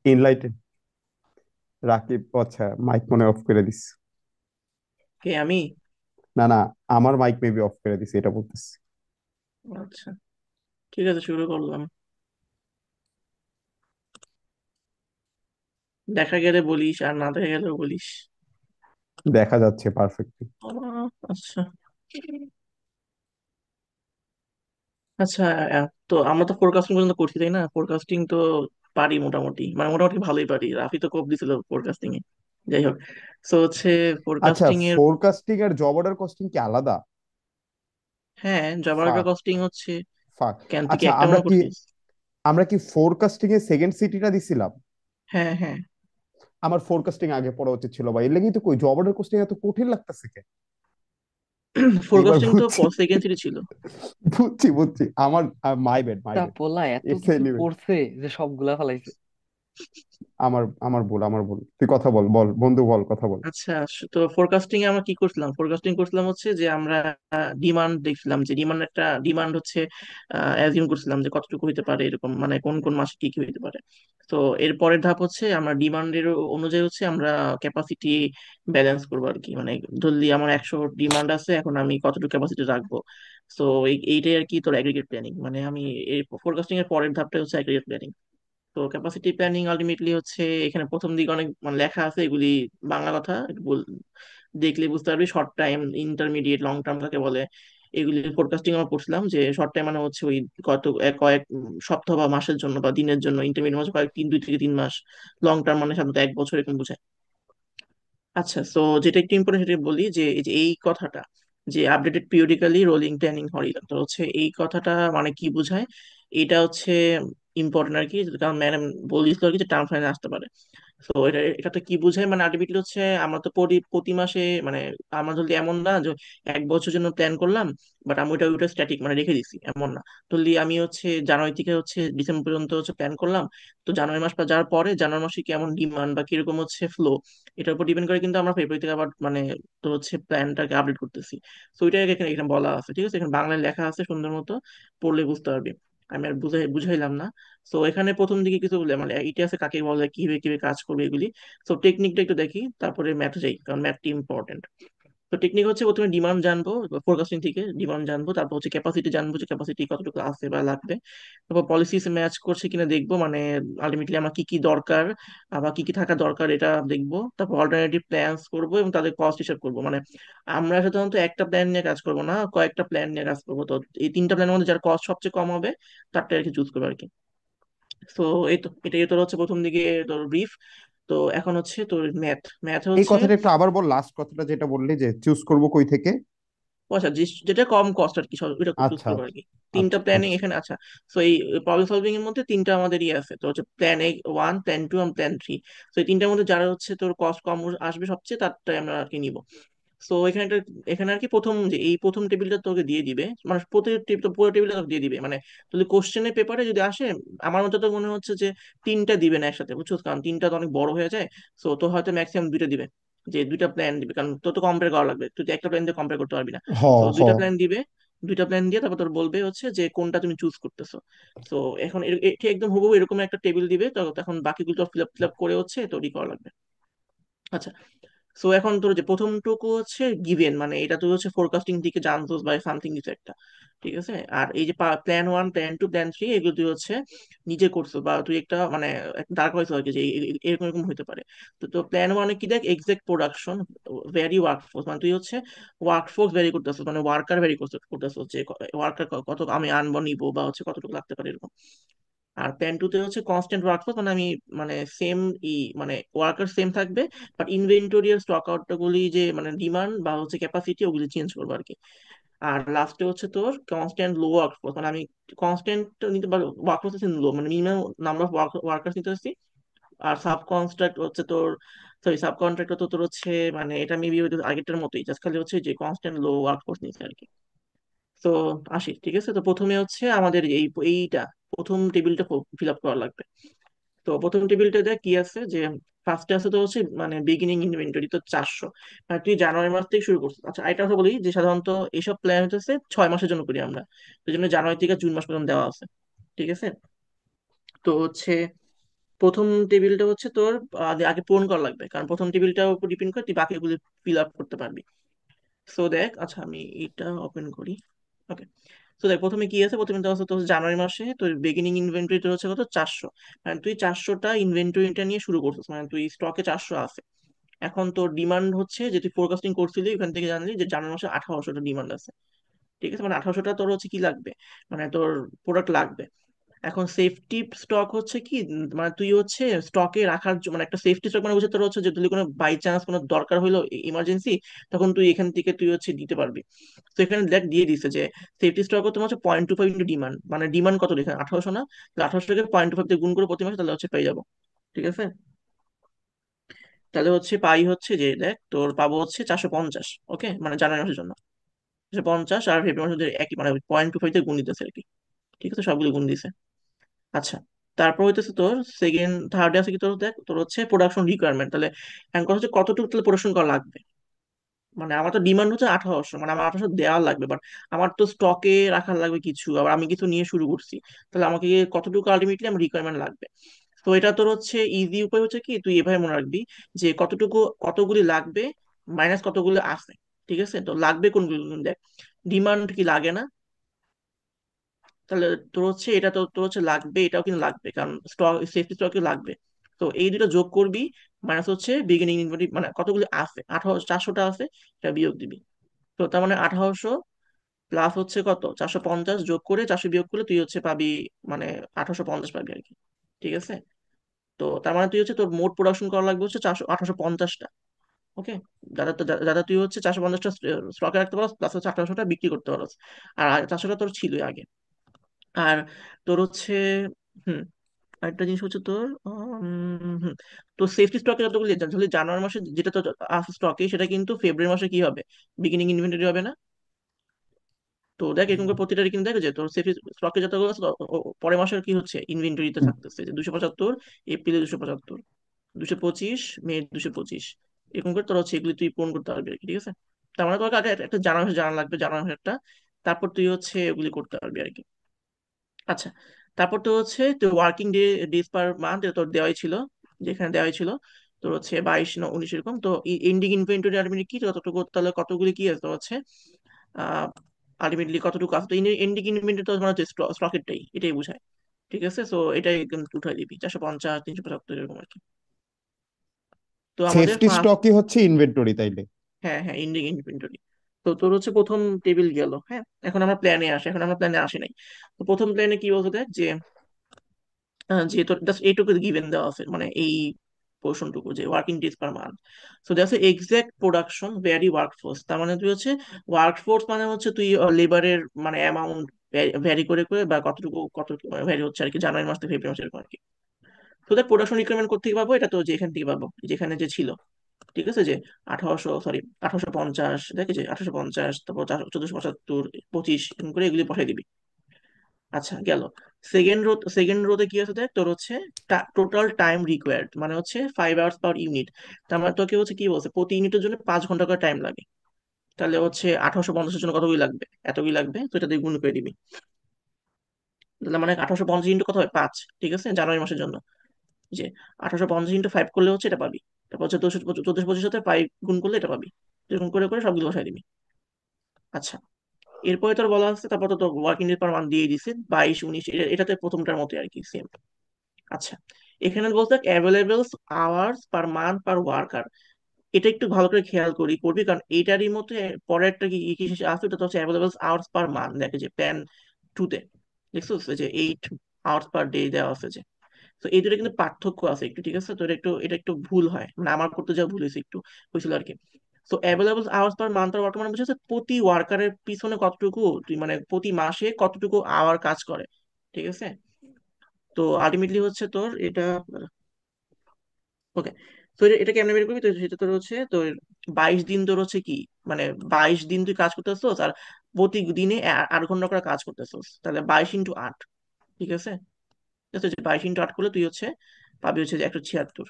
ইনলাইটেড। রাকিব, ও আচ্ছা, মাইক মনে অফ করে দিস। কে আমি? না না, আমার মাইক মেবি অফ করে দিস, এটা বলতেছি। আচ্ছা, ঠিক আছে, শুরু করলাম। দেখা গেলে বলিস, আর না দেখা গেলেও বলিস। দেখা যাচ্ছে পারফেক্টলি। আচ্ছা। আচ্ছা, তো আমরা তো ফোরকাস্টিং পর্যন্ত করছি, তাই না? ফোরকাস্টিং তো পারি মোটামুটি, মানে মোটামুটি ভালোই পারি। রাফি তো কোপ দিছিল ফোরকাস্টিং এ। যাই হোক, তো হচ্ছে আচ্ছা, ফোরকাস্টিং এর। ফোরকাস্টিং আর জব অর্ডার কস্টিং কি আলাদা? হ্যাঁ, জাভার ফাক, কস্টিং হচ্ছে। ফাক। কেন, তুই কি আচ্ছা, একটা আমরা মনে কি করছিস? আমরা কি ফোরকাস্টিং এ সেকেন্ড সিটিটা দিছিলাম? হ্যাঁ, হ্যাঁ। আমার ফোরকাস্টিং আগে পড়া উচিত ছিল ভাই, এর লাগেই তো কই জব অর্ডার কস্টিং এত কঠিন লাগতেছে কে? এইবার ফোরকাস্টিং তো বুঝছি। সেকেন্ড সিটি ছিল। বুঝছি বুঝছি, আমার মাই ব্যাড, মাই তা ব্যাড। পোলা এত ইটস কিছু এনিওয়ে। পড়ছে যে সবগুলা ফেলাইছে। আমার আমার ভুল, আমার ভুল। তুই কথা বল, বল বন্ধু, বল কথা বল। আচ্ছা, তো ফোরকাস্টিং এ আমরা কি করছিলাম? ফোরকাস্টিং করছিলাম হচ্ছে যে আমরা ডিমান্ড দেখছিলাম, যে ডিমান্ড একটা ডিমান্ড হচ্ছে অ্যাজিউম করছিলাম যে কতটুকু হইতে পারে, এরকম মানে কোন কোন মাসে কি কি হইতে পারে। তো এর পরের ধাপ হচ্ছে আমরা ডিমান্ডের অনুযায়ী হচ্ছে আমরা ক্যাপাসিটি ব্যালেন্স করবো আর কি। মানে ধরলি আমার 100 ডিমান্ড আছে, এখন আমি কতটুকু ক্যাপাসিটি রাখবো। তো এইটাই আর কি তোর অ্যাগ্রিগেট প্ল্যানিং। মানে আমি এই ফোরকাস্টিং এর পরের ধাপটা হচ্ছে অ্যাগ্রিগেট প্ল্যানিং। তো ক্যাপাসিটি প্ল্যানিং আলটিমেটলি হচ্ছে, এখানে প্রথম দিকে অনেক মানে লেখা আছে, এগুলি বাংলা কথা, একটু দেখলে বুঝতে পারবি। Short time, intermediate, long term কাকে বলে, এগুলি ফোরকাস্টিং আমরা পড়ছিলাম। যে শর্ট টাইম মানে হচ্ছে ওই কয়েক সপ্তাহ বা মাসের জন্য বা দিনের জন্য, ইন্টারমিডিয়েট মানে কয়েক 2 থেকে 3 মাস, লং টার্ম মানে সাধারণত 1 বছর এরকম বোঝায়। আচ্ছা, তো যেটা একটু ইম্পর্টেন্ট সেটা বলি, যে এই কথাটা, যে updated periodically rolling planning Harijan, তো হচ্ছে এই কথাটা মানে কি বোঝায়, এটা হচ্ছে ইম্পর্টেন্ট আর কি। কারণ ম্যাডাম বলিস আর কি যে টার্ম ফাইনাল আসতে পারে। তো এটা তো কি বোঝায়, মানে আলটিমেটলি হচ্ছে আমরা তো প্রতি প্রতি মাসে, মানে আমার যদি এমন না যে 1 বছর জন্য প্ল্যান করলাম, বাট আমি ওইটা ওইটা স্ট্যাটিক মানে রেখে দিছি, এমন না। ধরলি আমি হচ্ছে জানুয়ারি থেকে হচ্ছে ডিসেম্বর পর্যন্ত হচ্ছে প্ল্যান করলাম। তো জানুয়ারি মাস পর যাওয়ার পরে জানুয়ারি মাসে কেমন ডিমান্ড বা কিরকম হচ্ছে ফ্লো, এটার উপর ডিপেন্ড করে কিন্তু আমরা ফেব্রুয়ারি থেকে আবার মানে তো হচ্ছে প্ল্যানটাকে আপডেট করতেছি। তো ওইটাই এখানে এখানে বলা আছে, ঠিক আছে? এখানে বাংলায় লেখা আছে সুন্দর মতো, পড়লে বুঝতে পারবি। আমি আর বুঝাইলাম না। তো এখানে প্রথম দিকে কিছু বলে মানে ইতিহাসে কাকে বলে, কিভাবে কিভাবে কাজ করবে এগুলি। তো টেকনিকটা একটু দেখি, তারপরে ম্যাথে যাই, কারণ ম্যাথটি ইম্পর্টেন্ট। তো টেকনিক হচ্ছে প্রথমে ডিমান্ড জানবো, ফোরকাস্টিং থেকে ডিমান্ড জানবো, তারপর হচ্ছে ক্যাপাসিটি জানবো, যে ক্যাপাসিটি কতটুকু আছে বা লাগবে। তারপর পলিসিস ম্যাচ করছে কিনা দেখবো, মানে আলটিমেটলি আমার কি কি দরকার বা কি কি থাকা দরকার এটা দেখবো। তারপর অল্টারনেটিভ প্ল্যানস করবো এবং তাদের কস্ট হিসাব করবো। মানে আমরা সাধারণত একটা প্ল্যান নিয়ে কাজ করবো না, কয়েকটা প্ল্যান নিয়ে কাজ করবো। তো এই 3টা প্ল্যানের মধ্যে যার কস্ট সবচেয়ে কম হবে, তারটা আর কি চুজ করবো আর কি। তো এই তো এটাই তোর হচ্ছে প্রথম দিকে তোর ব্রিফ। তো এখন হচ্ছে তোর ম্যাথ ম্যাথ এই হচ্ছে। কথাটা একটু আবার বল, লাস্ট কথাটা যেটা বললি যে চুজ করব কই থেকে। আচ্ছা, যেটা কম কস্ট আর কি, ওইটা চুজ আচ্ছা করবো আর আচ্ছা কি। তিনটা আচ্ছা প্ল্যানিং আচ্ছা। এখানে, আচ্ছা। তো এই প্রবলেম সলভিং এর মধ্যে তিনটা আমাদের ইয়ে আছে, তো হচ্ছে প্ল্যান 1, প্ল্যান 2 এবং প্ল্যান 3। তো এই তিনটার মধ্যে যারা হচ্ছে তোর কস্ট কম আসবে সবচেয়ে, তারটাই আমরা আর কি নিব। তো এখানে আর কি প্রথম যে এই প্রথম টেবিলটা তোকে দিয়ে দিবে, মানে প্রতি পুরো টেবিলটা তোকে দিয়ে দিবে। মানে যদি কোশ্চেনের পেপারে যদি আসে, আমার মতে তো মনে হচ্ছে যে তিনটা দিবে না একসাথে, বুঝছো? কারণ তিনটা তো অনেক বড় হয়ে যায়। তো হয়তো ম্যাক্সিমাম দুইটা দিবে, যে দুইটা প্ল্যান দিবে, কারণ তোর তো কম্পেয়ার করা লাগবে, তুই তো একটা প্ল্যান দিয়ে কম্পেয়ার করতে পারবি না। হ তো হ। দুইটা প্ল্যান দিবে, দুইটা প্ল্যান দিয়ে তারপর তোর বলবে হচ্ছে যে কোনটা তুমি চুজ করতেছো। তো এখন এটি একদম হুবহু এরকম একটা টেবিল দিবে, তো তখন বাকিগুলো তো ফিল আপ করে হচ্ছে তৈরি করা লাগবে। আচ্ছা, সো এখন তোর যে প্রথমটুকু হচ্ছে গিভেন, মানে এটা তুই হচ্ছে ফোরকাস্টিং দিকে জানতোস বা সামথিং কিছু একটা, ঠিক আছে? আর এই যে প্ল্যান 1, প্ল্যান 2, প্ল্যান 3, এগুলো তুই হচ্ছে নিজে করছো, বা তুই একটা মানে দাঁড় করাইছো আর কি, যে এরকম এরকম হতে পারে। তো প্ল্যান 1 কি দেখ, এক্সাক্ট প্রোডাকশন ভ্যারি ওয়ার্কফোর্স, মানে তুই হচ্ছে ওয়ার্কফোর্স ভ্যারি করতেছো, মানে ওয়ার্কার ভ্যারি করতেছো, যে ওয়ার্কার কত আমি আনবো নিবো বা হচ্ছে কতটুকু লাগতে পারে এরকম। আর প্ল্যান 2 তে হচ্ছে কনস্ট্যান্ট ওয়ার্কফোর্স, মানে আমি মানে সেম মানে ওয়ার্কার সেম থাকবে, বাট ইনভেন্টরি আর স্টক আউট গুলি যে মানে ডিমান্ড বা হচ্ছে ক্যাপাসিটি ওগুলি চেঞ্জ করবো আর কি। আর লাস্টে হচ্ছে তোর কনস্ট্যান্ট লো ওয়ার্কফোর্স, মানে আমি কনস্ট্যান্ট নিতে পারবো, ওয়ার্কফোর্স লো মানে মিনিমাম নাম্বার অফ ওয়ার্কার্স নিতে হচ্ছে। আর সাব কনস্ট্রাক্ট হচ্ছে তোর, সরি সাব কন্ট্রাক্টর তো তোর হচ্ছে মানে এটা মেবি আগেরটার মতোই, জাস্ট খালি হচ্ছে যে কনস্ট্যান্ট লো ওয়ার্কফোর্স নিচ্ছে আর কি। তো আসি, ঠিক আছে? তো প্রথমে হচ্ছে আমাদের এইটা প্রথম টেবিলটা ফিল আপ করা লাগবে। তো প্রথম টেবিলটাতে কি আছে, যে ফার্স্টে আছে তো হচ্ছে মানে বিগিনিং ইনভেন্টরি তো 400। মানে তুই জানুয়ারি মাস থেকে শুরু করছিস। আচ্ছা, এটা কথা বলি যে সাধারণত এইসব প্ল্যান হচ্ছে 6 মাসের জন্য করি আমরা। এই জন্য জানুয়ারি থেকে জুন মাস পর্যন্ত দেওয়া আছে, ঠিক আছে? তো হচ্ছে প্রথম টেবিলটা হচ্ছে তোর আগে আগে পূরণ করা লাগবে, কারণ প্রথম টেবিলটার উপর ডিপেন্ড করে তুই বাকিগুলো ফিল আপ করতে পারবি। সো দেখ, আচ্ছা আমি এটা ওপেন করি। ওকে। তো দেখ প্রথমে কি আছে, প্রথমে তো আছে তোর জানুয়ারি মাসে তোর বিগিনিং ইনভেন্টরি তোর হচ্ছে কত, 400। মানে তুই 400টা ইনভেন্টরিটা নিয়ে শুরু করছিস, মানে তুই স্টকে 400 আছে। এখন তোর ডিমান্ড হচ্ছে যে তুই ফোরকাস্টিং করছিলি, ওখান থেকে জানলি যে জানুয়ারি মাসে 1800টা ডিমান্ড আছে। ঠিক আছে, মানে 1800টা তোর হচ্ছে কি লাগবে, মানে তোর প্রোডাক্ট লাগবে। এখন সেফটি স্টক হচ্ছে কি, মানে তুই হচ্ছে স্টকে রাখার মানে একটা সেফটি স্টক মানে বুঝে তোর হচ্ছে যে যদি কোনো বাই চান্স কোনো দরকার হইলো, ইমার্জেন্সি, তখন তুই এখান থেকে তুই হচ্ছে দিতে পারবি। তো এখানে দেখ দিয়ে দিছে যে সেফটি স্টক তোমার হচ্ছে 0.25 ইন্টু ডিমান্ড, মানে ডিমান্ড কত এখানে 1800 না, তাহলে 1800 কে 0.25 দিয়ে গুণ করে প্রতি মাসে, তাহলে হচ্ছে পেয়ে যাবো। ঠিক আছে, তাহলে হচ্ছে পাই হচ্ছে যে দেখ তোর পাবো হচ্ছে 450। ওকে, মানে জানুয়ারি মাসের জন্য 450, আর ফেব্রুয়ারি মাসের মধ্যে একই, মানে 0.25 দিয়ে গুণ দিতেছে আর কি। ঠিক আছে, সবগুলো গুণ দিছে। আচ্ছা, তারপর হইতেছে তোর সেকেন্ড থার্ডে আছে কি তোর, দেখ তোর হচ্ছে প্রোডাকশন রিকোয়ারমেন্ট। তাহলে এখন কথা হচ্ছে কতটুকু তাহলে প্রোডাকশন করা লাগবে। মানে আমার তো ডিমান্ড হচ্ছে 1800, মানে আমার 1800 দেওয়া লাগবে, বাট আমার তো স্টকে রাখার লাগবে কিছু, আবার আমি কিছু নিয়ে শুরু করছি। তাহলে আমাকে কতটুকু আলটিমেটলি আমার রিকোয়ারমেন্ট লাগবে। তো এটা তোর হচ্ছে ইজি উপায় হচ্ছে কি, তুই এভাবে মনে রাখবি যে কতটুকু, কতগুলি লাগবে মাইনাস কতগুলো আছে। ঠিক আছে, তো লাগবে কোনগুলো, দেখ ডিমান্ড কি লাগে না, তাহলে তোর হচ্ছে এটা তো তোর হচ্ছে লাগবে, এটাও কিন্তু লাগবে, কারণ স্টক সেফটি স্টকে লাগবে। তো এই দুটো যোগ করবি, মাইনাস হচ্ছে বিগিনিং ইনভেন্টরি, মানে কতগুলো আছে 1800, 400টা আছে, এটা বিয়োগ দিবি। তো তার মানে 1800 প্লাস হচ্ছে কত 450, যোগ করে 400 বিয়োগ করলে তুই হচ্ছে পাবি, মানে 1850 পাবি আর কি। ঠিক আছে, তো তার মানে তুই হচ্ছে তোর মোট প্রোডাকশন করা লাগবে হচ্ছে 1850টা। ওকে, যাতে তুই হচ্ছে 450টা স্টকে রাখতে পারো, প্লাস হচ্ছে 1800টা বিক্রি করতে পারো। আর 400টা তোর ছিলই আগে। আর তোর হচ্ছে, হুম, আরেকটা জিনিস হচ্ছে তোর হুম, তো সেফটি স্টকে যতগুলো আসলে জানুয়ারি মাসে যেটা তো আছে স্টকে, সেটা কিন্তু ফেব্রুয়ারি মাসে কি হবে, বিগিনিং ইনভেন্টরি হবে না। তো দেখ এরকম করে প্রতিটারই কিন্তু দেখ যে তোর সেফটি স্টকে যতগুলো আছে পরের মাসের কি হচ্ছে ইনভেন্টরিতে থাকতেছে, যে 275, এপ্রিলে 275, 225, মে 225, এরকম করে তোর হচ্ছে এগুলি তুই পূরণ করতে পারবি আর কি। ঠিক আছে, তার মানে তোর আগে একটা জানা মাসে জানা লাগবে, জানা মাসেরটা, তারপর তুই হচ্ছে এগুলি করতে পারবি আর কি। আচ্ছা, তারপর তো হচ্ছে তো ওয়ার্কিং ডেজ পার মান্থ তোর দেওয়াই ছিল, যেখানে দেওয়াই ছিল তোর হচ্ছে 22 না 19 এরকম। তো এন্ডিং ইনভেন্টরি আলটিমেটলি কি কতটুকু, তাহলে কতগুলি কি আছে তো হচ্ছে আহ আলটিমেটলি কতটুকু আছে, তো এন্ডিং ইনভেন্টরি তো মানে হচ্ছে স্টকেরটাই, এটাই বোঝায়। ঠিক আছে, সো এটাই একদম উঠাই দিবি 450, 375 এরকম আর কি। তো আমাদের সেফটি ফার্স্ট, স্টকই হচ্ছে ইনভেন্টরি তাইলে? হ্যাঁ হ্যাঁ এন্ডিং ইনভেন্টরি। তো তোর হচ্ছে প্রথম টেবিল গেল, হ্যাঁ। এখন আমরা প্ল্যানে আসি, এখন আমরা প্ল্যানে আসি নাই। তো প্রথম প্ল্যানে কি বলতো দেখ যে যেহেতু জাস্ট এইটুকু গিভেন দেওয়া আছে, মানে এই পোর্শনটুকু যে working days per month. So that's exact production vary workforce, তার মানে তুই হচ্ছে ওয়ার্কফোর্স মানে হচ্ছে তুই লেবারের মানে অ্যামাউন্ট ভ্যারি করে করে বা কতটুকু কত ভ্যারি হচ্ছে আর কি, জানুয়ারি মাস থেকে ফেব্রুয়ারি মাস এরকম আর কি। তো দেখ প্রোডাকশন রিকোয়ারমেন্ট কোথেকে পাবো, এটা তো যে এখান থেকে পাবো, যেখানে যে ছিল। ঠিক আছে, যে 1850, দেখে যে 1850, তারপর 1475, 25 এরকম করে এগুলি বসাই দিবি। আচ্ছা গেল। সেকেন্ড রোতে কি আছে দেখ তোর হচ্ছে টোটাল টাইম রিকোয়ার্ড, মানে হচ্ছে 5 আওয়ার্স পার ইউনিট। তার মানে তোকে হচ্ছে কি বলছে প্রতি ইউনিটের জন্য 5 ঘন্টা করে টাইম লাগে। তাহলে হচ্ছে 1850-এর জন্য কতগুলি লাগবে, এতগুলি লাগবে, তো এটা দিয়ে গুণ করে দিবি। তাহলে মানে 1850 ইন্টু কত হয় 5। ঠিক আছে, জানুয়ারি মাসের জন্য যে 1850 ইন্টু 5 করলে হচ্ছে এটা পাবি। তারপর হচ্ছে 1425 সাথে 5 গুণ করলে এটা পাবি। এরকম করে করে সবগুলো বসাই দিবি। আচ্ছা, এরপরে তোর বলা আছে, তারপর তো তোর ওয়ার্কিং ডে পার মান্থ দিয়ে দিছে 22, 19, এটাতে প্রথমটার মতো আর কি সেম। আচ্ছা, এখানে বলতে অ্যাভেলেবল আওয়ার্স পার মান্থ পার ওয়ার্কার, এটা একটু ভালো করে খেয়াল করবি, কারণ এইটারই মতো পরের একটা কি কি আছে, ওটা তো হচ্ছে অ্যাভেলেবল আওয়ার্স পার মান্থ, দেখে যে প্যান টুতে দেখছো যে 8 আওয়ার্স পার ডে দেওয়া আছে যে। তো এই দুটো কিন্তু পার্থক্য আছে একটু। ঠিক আছে, তো এটা একটু ভুল হয়, মানে আমার করতে যা ভুল হয়েছে একটু হয়েছিল আর কি। তো অ্যাভেলেবল আওয়ার্স পার মান্থ আর ওয়ার্কার মানে বুঝেছে প্রতি ওয়ার্কারের পিছনে কতটুকু তুই মানে প্রতি মাসে কতটুকু আওয়ার কাজ করে। ঠিক আছে, তো আলটিমেটলি হচ্ছে তোর এটা, ওকে। তো এটা কেমনে বের করবি, তো সেটা তোর হচ্ছে তোর 22 দিন তোর হচ্ছে কি, মানে 22 দিন তুই কাজ করতেছস, আর প্রতিদিনে 8 ঘন্টা করে কাজ করতেছস, তাহলে 22 × 8। ঠিক আছে, ঠিক আছে, 22 × 8 করলে তুই হচ্ছে পাবি হচ্ছে যে 176।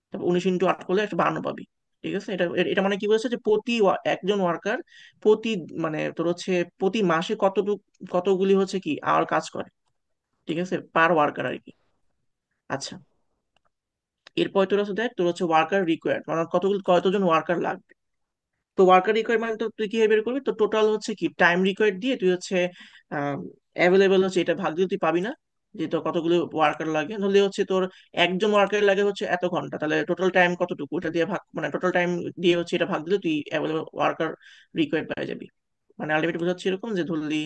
তারপর 19 × 8 করলে 152 পাবি। ঠিক আছে, এটা এটা মানে কি বলছে যে প্রতি একজন ওয়ার্কার প্রতি, মানে তোর হচ্ছে প্রতি মাসে কতগুলি হচ্ছে কি আর কাজ করে। ঠিক আছে, পার ওয়ার্কার আর কি। আচ্ছা, এরপর তোর হচ্ছে দেখ তোর হচ্ছে ওয়ার্কার রিকোয়ার্ড, মানে কতজন ওয়ার্কার লাগবে। তো ওয়ার্কার রিকোয়ারমেন্ট তো তুই কি বের করবি, তো টোটাল হচ্ছে কি টাইম রিকোয়ার্ড দিয়ে তুই হচ্ছে অ্যাভেলেবেল হচ্ছে এটা ভাগ দিয়ে তুই পাবি না, যে তোর কতগুলো ওয়ার্কার লাগে। ধরলে হচ্ছে তোর একজন ওয়ার্কার লাগে হচ্ছে এত ঘন্টা, তাহলে টোটাল টাইম কতটুকু এটা দিয়ে ভাগ, মানে টোটাল টাইম দিয়ে হচ্ছে এটা ভাগ দিলে তুই অ্যাভেলেবল ওয়ার্কার রিকোয়ার্ড পেয়ে যাবি। মানে আলটিমেট বোঝাচ্ছে এরকম যে ধরলি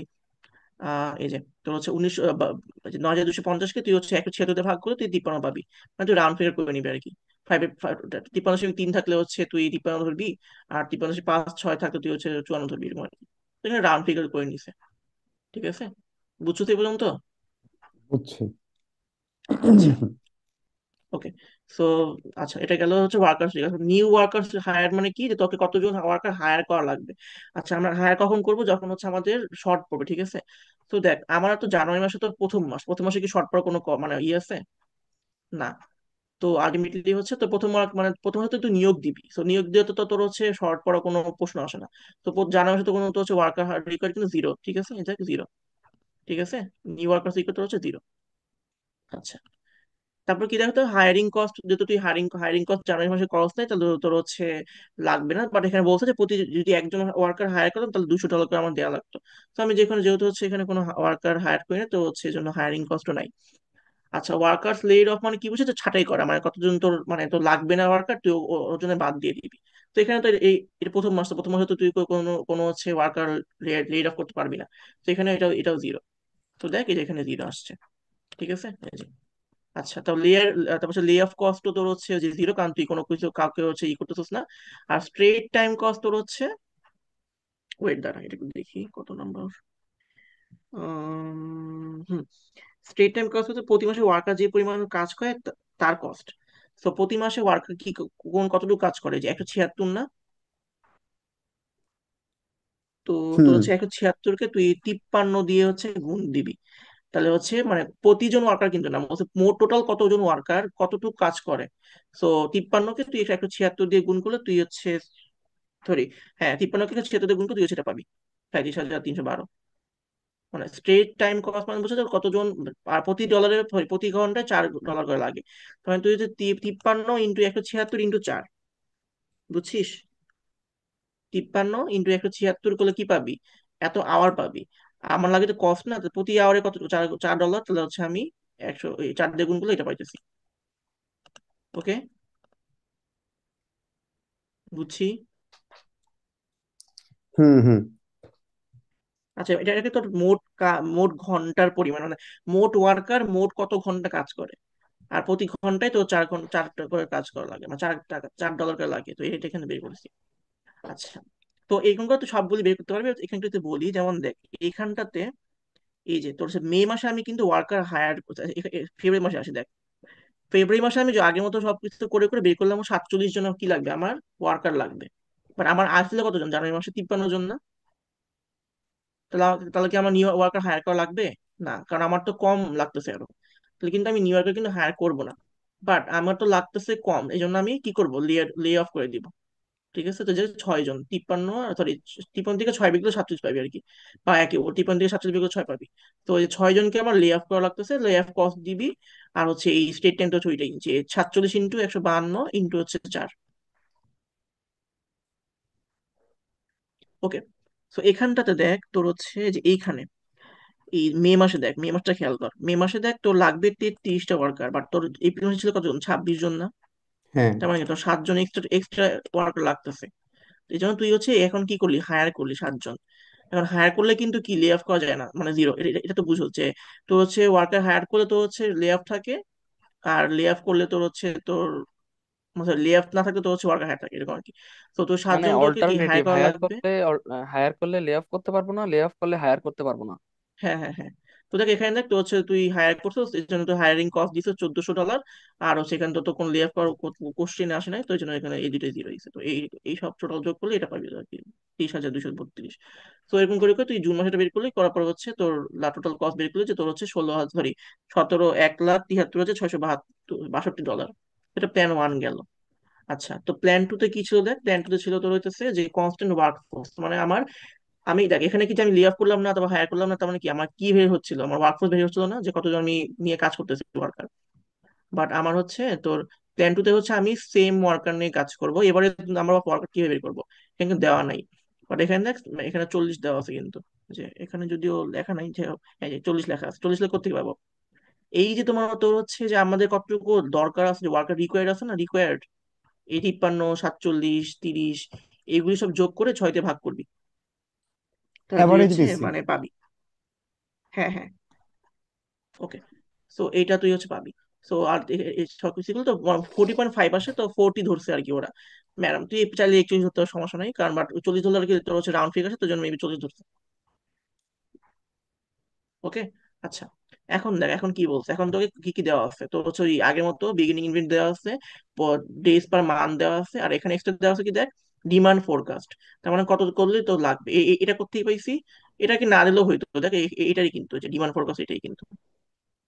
এই যে তোর হচ্ছে 9,250-কে তুই হচ্ছে 176 দিয়ে ভাগ করে তুই 53 পাবি। মানে তুই রাউন্ড ফিগার করে নিবি আর কি। 53 থাকলে হচ্ছে তুই 53 ধরবি, আর 53 5 6 থাকলে তুই হচ্ছে 54 ধরবি, এরকম আর কি। তো এখানে রাউন্ড ফিগার করে নিছে। ঠিক আছে, বুঝছো তো এই পর্যন্ত? বুঝছি। আচ্ছা, ওকে। সো আচ্ছা, এটা গেল হচ্ছে ওয়ার্কার্স। নিউ ওয়ার্কার্স হায়ার মানে কি, যে তোকে কতজন ওয়ার্কার হায়ার করা লাগবে। আচ্ছা, আমরা হায়ার কখন করব, যখন হচ্ছে আমাদের শর্ট পড়বে, ঠিক আছে। তো দেখ আমার তো জানুয়ারি মাসে তো প্রথম মাসে কি শর্ট পড়ার কোনো মানে ইয়ে আছে? না। তো আলটিমেটলি হচ্ছে তো মানে প্রথম মাসে তো তুই নিয়োগ দিবি, তো নিয়োগ দিয়ে তো তোর হচ্ছে শর্ট পড়ার কোনো প্রশ্ন আসে না। তো জানুয়ারি মাসে তো কোনো তো হচ্ছে ওয়ার্কার রিকোয়ার্ড কিন্তু জিরো, ঠিক আছে, এটা জিরো। ঠিক আছে, নিউ ওয়ার্কার রিকোয়ার্ড হচ্ছে জিরো। আচ্ছা, তারপর কি দেখো, হায়ারিং কস্ট, যেহেতু তুই হায়ারিং হায়ারিং কস্ট জানুয়ারি মাসে খরচ নেই, তাহলে তোর হচ্ছে লাগবে না। বাট এখানে বলছে যে যদি একজন ওয়ার্কার হায়ার করতাম তাহলে $200 করে আমার দেওয়া লাগতো। তো আমি যেহেতু হচ্ছে এখানে কোনো ওয়ার্কার হায়ার করি না, তো হচ্ছে এই জন্য হায়ারিং কস্টও নাই। আচ্ছা, ওয়ার্কার্স লেড অফ মানে কি বুঝছে, তো ছাঁটাই করা, মানে কতজন তোর মানে তোর লাগবে না ওয়ার্কার, তুই ওর জন্য বাদ দিয়ে দিবি। তো এখানে তো এই এটা প্রথম মাস, তো প্রথম মাসে তো তুই কোনো কোনো হচ্ছে ওয়ার্কার লেড অফ করতে পারবি না। তো এখানে এটাও জিরো। তো দেখ এই যে এখানে জিরো আসছে। ঠিক আছে, এই যে। আচ্ছা, তো তারপর লে অফ কস্ট তোর হচ্ছে যে জিরো, কারণ তুই কোনো কিছু কাউকে হচ্ছে করতেছিস না। আর স্ট্রেট টাইম কস্ট তোর হচ্ছে, ওয়েট দাঁড়া এটা একটু দেখি কত নাম্বার। হুম, স্ট্রেট টাইম কস্ট হচ্ছে প্রতি মাসে ওয়ার্কার যে পরিমাণ কাজ করে তার কস্ট। তো প্রতি মাসে ওয়ার্কার কি কতটুকু কাজ করে, যে 176 না? তো তোর হুম। হচ্ছে 176-কে তুই 53 দিয়ে হচ্ছে গুণ দিবি। তাহলে হচ্ছে মানে প্রতিজন ওয়ার্কার কিন্তু না, বলছে মোট টোটাল কতজন ওয়ার্কার কতটুকু কাজ করে। তো 53-কে তুই 176 দিয়ে গুণ করলে তুই হচ্ছে, সরি, হ্যাঁ, 53-কে 176 দিয়ে গুণ করলে তুই সেটা পাবি 37,312। মানে স্ট্রেট টাইম কস্ট মানে বুঝছো তো কতজন, আর প্রতি ডলারে sorry, প্রতি ঘন্টায় $4 করে লাগে। তাহলে তুই যদি 53 × 176 × 4, বুঝছিস? 53 × 176 করলে কি পাবি, এত আওয়ার পাবি। আমার লাগে তো কস্ট না, তো প্রতি আওয়ারে কত, $4, তাহলে হচ্ছে আমি 4 দিয়ে গুণ করলে এটা পাইতেছি। ওকে, বুঝছি। হুম। হুম। আচ্ছা, এটাকে তোর মোট ঘন্টার পরিমাণ, মানে মোট ওয়ার্কার মোট কত ঘন্টা কাজ করে, আর প্রতি ঘন্টায় তো 4 ঘন্টা 4 করে কাজ করা লাগে, মানে 4 টাকা $4 করে লাগে, তো এটা এখানে বের করেছি। আচ্ছা, তো এইখানকার তো সবগুলি বের করতে পারবি। এখানটাতে বলি, যেমন দেখ এইখানটাতে এই যে তোর মে মাসে আমি কিন্তু ওয়ার্কার হায়ার, ফেব্রুয়ারি মাসে আসি দেখ। ফেব্রুয়ারি মাসে আমি যে আগের মতো সবকিছু করে করে বের করলাম 47 জন কি লাগবে আমার ওয়ার্কার লাগবে। বাট আমার আসলে কতজন, জানুয়ারি মাসে 53 জন না? তাহলে কি আমার নিউ ওয়ার্কার হায়ার করা লাগবে? না, কারণ আমার তো কম লাগতেছে আরো। তাহলে কিন্তু আমি নিউ ওয়ার্কার কিন্তু হায়ার করবো না। বাট আমার তো লাগতেছে কম, এই জন্য আমি কি করবো, লে অফ করে দিব। ঠিক আছে, তো যে 6 জন, 53, সরি, 53 থেকে 6 বিগলে 47 পাবি আর কি। বা একে ও 53 থেকে 47 বিগলে 6 পাবি। তো এই 6 জনকে আমার লে অফ করা লাগতেছে, লে অফ কস্ট দিবি। আর হচ্ছে এই স্টেট টাইম তো ওইটাই, যে 47 × 152 × 4। ওকে, তো এখানটাতে দেখ তোর হচ্ছে যে এইখানে এই মে মাসে দেখ, মে মাসটা খেয়াল কর, মে মাসে দেখ তোর লাগবে 33টা ওয়ার্কার, বাট তোর এপ্রিল মাসে ছিল কতজন, 26 জন না? হ্যাঁ। তার মানে কি তোর 7 জন এক্সট্রা এক্সট্রা ওয়ার্কার লাগতেছে। এই জন্য তুই হচ্ছে এখন কি করলি, হায়ার করলি 7 জন। এখন হায়ার করলে কিন্তু কি লে অফ করা যায় না, মানে জিরো, এটা তো বুঝো যে তোর হচ্ছে ওয়ার্কার হায়ার করলে তো হচ্ছে লে অফ থাকে। আর লে অফ করলে তোর হচ্ছে তোর, লে অফ না থাকলে তোর হচ্ছে ওয়ার্কার হায়ার থাকে, এরকম আর কি। তো তোর মানে 7 জন তোকে কি হায়ার অল্টারনেটিভ, করা হায়ার লাগবে। করলে হায়ার করলে লে অফ করতে পারবো না, লে অফ করলে হায়ার করতে পারবো না। হ্যাঁ, হ্যাঁ, হ্যাঁ। তো দেখ এখানে দেখ, তো হচ্ছে তুই হায়ার করছিস, এই জন্য তো হায়ারিং কস্ট দিছো $1,400। আর হচ্ছে এখানে তো কোনো লে অফ করার কোশ্চেন আসে নাই, তো এই জন্য এখানে এই দুটোই জিরো হয়েছে। তো এই সব টোটাল যোগ করলে এটা পাবি আর কি, 23,232। তো এরকম করে করে তুই জুন মাসেটা বের করলি, করার পর হচ্ছে তোর টোটাল কস্ট বের করলি, যে তোর হচ্ছে 16,000, সরি, 1,73,672 $62। এটা প্ল্যান 1 গেল। আচ্ছা, তো প্ল্যান 2-তে কি ছিল দেখ, প্ল্যান 2-তে ছিল তোর হইতেছে যে কনস্ট্যান্ট ওয়ার্ক ফোর্স, মানে আমার, আমি দেখ এখানে কি যে আমি লে অফ করলাম না অথবা হায়ার করলাম না, তার মানে কি আমার কি বের হচ্ছিল, আমার ওয়ার্কফোর্স বের হচ্ছিল না, যে কতজন আমি নিয়ে কাজ করতেছি ওয়ার্কার। বাট আমার হচ্ছে তোর প্ল্যান টু তে হচ্ছে আমি সেম ওয়ার্কার নিয়ে কাজ করব। এবারে আমরা ওয়ার্কার কিভাবে বের করবো, এখানে কিন্তু দেওয়া নাই। বাট এখানে দেখ, এখানে 40 দেওয়া আছে কিন্তু, যে এখানে যদিও লেখা নাই যে, এই যে 40 লেখা আছে, 40 লেখা কোথেকে পাবো? এই যে তোমার তোর হচ্ছে যে আমাদের কতটুকু দরকার আছে, যে ওয়ার্কার রিকোয়ার্ড আছে না, রিকোয়ার্ড, এই 53, 47, 30, এগুলি সব যোগ করে 6 তে ভাগ করবি, তাহলে তুই অ্যাভারেজ হচ্ছে দিছি। মানে পাবি। হ্যাঁ হ্যাঁ, ওকে। সো এইটা তুই হচ্ছে পাবি। সো আর সবকিছু তো 40.5 আসে, তো 40 ধরছে আর কি ওরা। ম্যাডাম তুই চাইলে 41 ধরতে পারো, সমস্যা নাই, কারণ বাট 40 ধরলে আর কি তোর হচ্ছে রাউন্ড ফিগার আছে, তোর জন্য মেবি 40 ধরছে। ওকে। আচ্ছা, এখন দেখ এখন কি বলছে, এখন তোকে কি কি দেওয়া আছে, তো হচ্ছে ওই আগের মতো বিগিনিং ইভেন্ট দেওয়া আছে, ডেজ পার মান্থ দেওয়া আছে, আর এখানে এক্সট্রা দেওয়া আছে কি দেখ, ডিমান্ড ফোরকাস্ট। তার মানে কত করলে তো লাগবে, এটা কোথেকে পাইছি? এটা কি না দিলেও হইতো, দেখ এটাই কিন্তু, যে ডিমান্ড ফোরকাস্ট এটাই কিন্তু,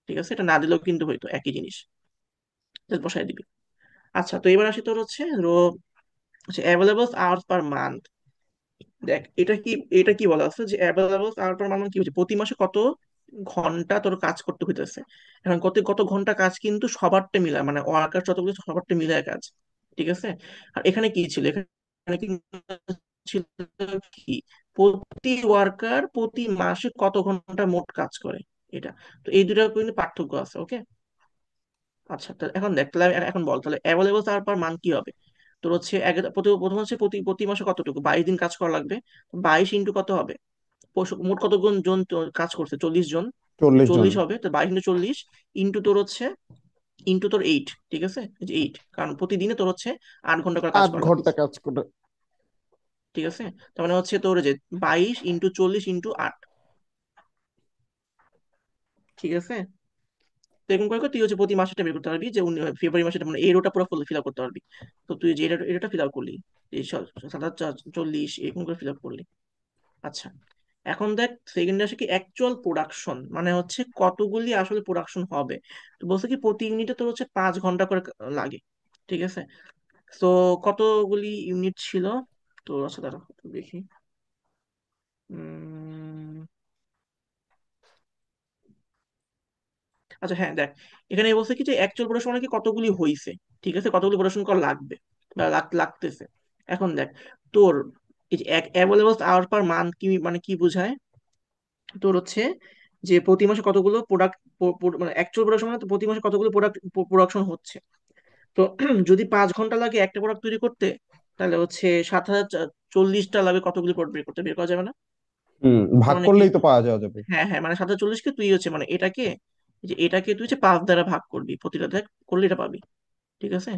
ঠিক আছে, এটা না দিলেও কিন্তু হইতো একই জিনিস, জাস্ট বসাই দিবি। আচ্ছা, তো এবার আসি তোর হচ্ছে অ্যাভেলেবল আওয়ার্স পার মান্থ। দেখ এটা কি বলা আছে, যে অ্যাভেলেবল আওয়ার পার মান্থ কি হচ্ছে, প্রতি মাসে কত ঘন্টা তোর কাজ করতে হইতেছে। এখন কত কত ঘন্টা কাজ কিন্তু সবারটা মিলায়, মানে ওয়ার্কার যতগুলো সবারটা মিলায় কাজ, ঠিক আছে। আর এখানে কি ছিল, এখানে কি ছিল, কি প্রতি ওয়ার্কার প্রতি মাসে কত ঘন্টা মোট কাজ করে, এটা। তো এই দুটার কিন্তু পার্থক্য আছে, ওকে। আচ্ছা, তো এখন দেখ, তাহলে এখন বল, তাহলে অ্যাভেলেবল আওয়ার পার মান্থ কি হবে? তোর হচ্ছে প্রথম হচ্ছে প্রতি প্রতি মাসে কতটুকু, 22 দিন কাজ করা লাগবে। 22 ইন্টু কত হবে, মোট কতজন জন তোর কাজ করছে, 40 জন, তো 40 জন। 40 হবে, তো 22 ইন্টু 40 ইন্টু তোর হচ্ছে, ইন্টু তোর 8, ঠিক আছে, এই যে 8, কারণ প্রতিদিনে তোর হচ্ছে 8 ঘন্টা করে কাজ 8 করা ঘন্টা লাগতেছে, কাজ করে। ঠিক আছে। তার মানে হচ্ছে তোর যে 22 ইন্টু 40 ইন্টু 8, ঠিক আছে। তো এরকম করে করে তুই হচ্ছে প্রতি মাসেটা বের করতে পারবি, যে ফেব্রুয়ারি মাসেটা মানে এই রোটা পুরো ফুল ফিল আপ করতে পারবি। তো তুই যে এটা ফিল আপ করলি, এই 740 এরকম করে ফিল আপ করলি। আচ্ছা, এখন দেখ সেকেন্ড আসে কি অ্যাকচুয়াল প্রোডাকশন, মানে হচ্ছে কতগুলি আসলে প্রোডাকশন হবে। তো বলছে কি প্রতি ইউনিটে তোর হচ্ছে 5 ঘন্টা করে লাগে, ঠিক আছে। তো কতগুলি ইউনিট ছিল, তো আচ্ছা দাঁড়া একটু দেখি। উম, আচ্ছা হ্যাঁ দেখ, এখানে বলছে কি যে অ্যাকচুয়াল প্রোডাকশন মানে কি কতগুলি হইছে, ঠিক আছে, কতগুলি প্রোডাকশন করা লাগবে বা লাগতেছে। এখন দেখ তোর এই যে অ্যাভেলেবল আওয়ার পার মান্থ কি মানে কি বোঝায়, তোর হচ্ছে যে প্রতি মাসে কতগুলো প্রোডাক্ট, মানে অ্যাকচুয়াল প্রোডাকশন মানে তো প্রতি মাসে কতগুলো প্রোডাক্ট প্রোডাকশন হচ্ছে। তো যদি 5 ঘন্টা লাগে একটা প্রোডাক্ট তৈরি করতে, তাহলে হচ্ছে 7,040টা লাগে কতগুলো প্রোডাক্ট বের করতে, বের করা যাবে না? তার ভাগ মানে কি, করলেই তো পাওয়া যাওয়া যাবে। হ্যাঁ হ্যাঁ, মানে 7,040কে তুই হচ্ছে মানে এটাকে, যে এটাকে তুই হচ্ছে 5 দ্বারা ভাগ করবি, প্রতিটা দেখ করলে এটা পাবি, ঠিক আছে।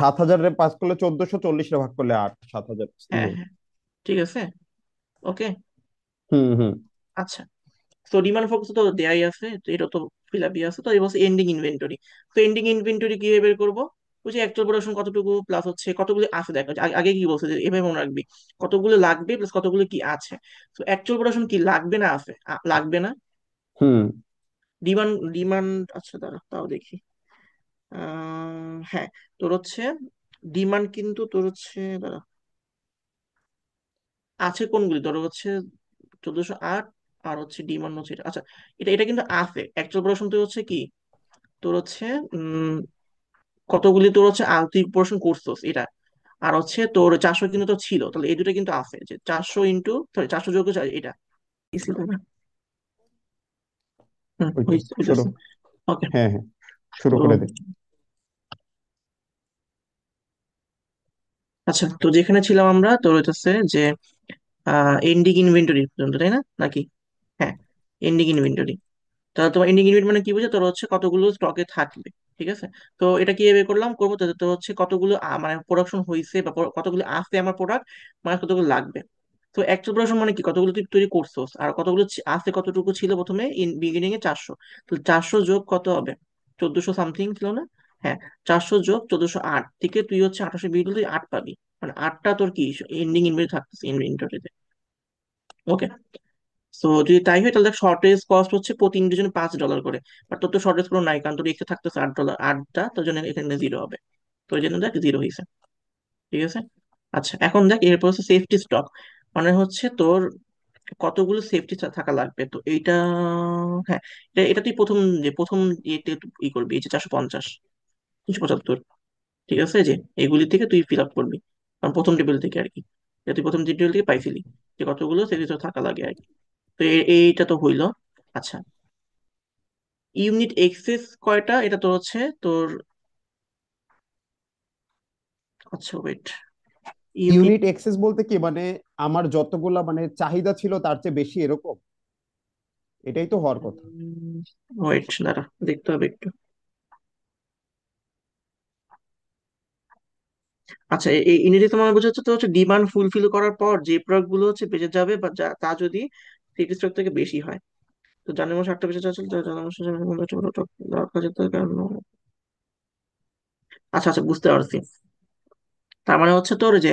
7,000 পাস করলে 1440 ভাগ করলে 8, 7,000 হ্যাঁ হ্যাঁ, ঠিক আছে, ওকে। হুম হুম। আচ্ছা, তো ডিমান্ড ফোকাস তো দেয়াই আছে, তো এটা তো ফিল আপই আছে, তো এবার এন্ডিং ইনভেন্টরি। তো এন্ডিং ইনভেন্টরি কিভাবে বের করবো, ওই যে অ্যাকচুয়াল প্রোডাকশন কতটুকু প্লাস হচ্ছে কতগুলো আছে, দেখ আগে কি বলছে যে এভাবে মনে রাখবি, কতগুলো লাগবে প্লাস কতগুলো কি আছে। তো অ্যাকচুয়াল প্রোডাকশন কি লাগবে না আছে, লাগবে না। হুম। ডিমান্ড আচ্ছা দাঁড়া তাও দেখি। হ্যাঁ, তোর হচ্ছে ডিমান্ড কিন্তু তোর হচ্ছে দাঁড়া, আছে কোনগুলি, তোর হচ্ছে 1408, আর হচ্ছে ডিমান্ড হচ্ছে এটা। আচ্ছা, এটা এটা কিন্তু আছে অ্যাকচুয়াল প্রোডাকশন, তো হচ্ছে কি তোর হচ্ছে কতগুলি তোর হচ্ছে তুই পড়াশোনা করছিস এটা, আর হচ্ছে তোর 400 কিন্তু তো ছিল, তাহলে এই দুটো কিন্তু আছে, যে 400 ইন্টু সরি 400 যোগ হচ্ছে এটা, কি ছিল না? হইতেছে শুরু। হইতেছে, ওকে। হ্যাঁ হ্যাঁ, শুরু তো করে দে। আচ্ছা, তো যেখানে ছিলাম আমরা, তোর হইতেছে যে এন্ডিং ইনভেন্টরি পর্যন্ত, তাই না নাকি? হ্যাঁ, এন্ডিং ইনভেন্টরি। তাহলে তোমার এন্ডিং ইনভেন্টরি মানে কি বুঝে, তোর হচ্ছে কতগুলো স্টকে থাকবে, ঠিক আছে। তো এটা কিভাবে করলাম, করবো তো, তো হচ্ছে কতগুলো মানে প্রোডাকশন হয়েছে বা কতগুলো আছে আমার প্রোডাক্ট, মানে কতগুলো লাগবে। তো অ্যাকচুয়াল প্রোডাকশন মানে কি, কতগুলো তুই তৈরি করছোস, আর কতগুলো আছে, কতটুকু ছিল প্রথমে বিগিনিং এ 400, তো 400 যোগ কত হবে, 1400 সামথিং ছিল না? হ্যাঁ, 400 যোগ 1408 থেকে তুই হচ্ছে 2820 দিলে তুই 8 পাবি, মানে 8টা তোর কি এন্ডিং ইনভেন্টরি থাকতেছে ইনভেন্টরিতে, ওকে। তো যদি তাই হয় তাহলে শর্টেজ কস্ট হচ্ছে প্রতি ইউনিটের জন্য $5 করে। বাট তোর তো শর্টেজ কোনো নাই, কারণ তোর এক্সট্রা থাকতেছে $8, 8টা, তোর জন্য এখানে জিরো হবে, তো ওই জন্য দেখ জিরো হয়েছে, ঠিক আছে। আচ্ছা, এখন দেখ এরপর হচ্ছে সেফটি স্টক, মানে হচ্ছে তোর কতগুলো সেফটি থাকা লাগবে, তো এইটা, হ্যাঁ, এটা এটা তুই প্রথম, যে প্রথম ইয়েতে তুই ই করবি, এই যে 450, 375, ঠিক আছে, যে এগুলি থেকে তুই ফিল আপ করবি, কারণ প্রথম টেবিল থেকে আর কি, যে তুই প্রথম টেবিল থেকে পাইছিলি যে কতগুলো সেটি তো থাকা লাগে আর কি। তো এইটা তো হইলো। আচ্ছা, ইউনিট এক্সেস কয়টা, এটা তো হচ্ছে তোর, আচ্ছা ওয়েট, ইউনিট, ইউনিট এক্সেস বলতে কি মানে আমার যতগুলা মানে চাহিদা ছিল তার চেয়ে বেশি এরকম, এটাই তো হওয়ার কথা। ওয়েট দাঁড়া দেখতে হবে একটু। আচ্ছা, এই ইউনিটে তোমার বোঝাচ্ছে তো হচ্ছে ডিমান্ড ফুলফিল করার পর যে প্রোডাক্ট গুলো হচ্ছে বেঁচে যাবে বা তা যদি সিটি স্টক থেকে বেশি হয়। তো জানুয়ারি মাসে একটা বেঁচে যাচ্ছে, তো জানুয়ারি মাসে রাখা যেত কেন? আচ্ছা আচ্ছা, বুঝতে পারছি। তার মানে হচ্ছে তোর যে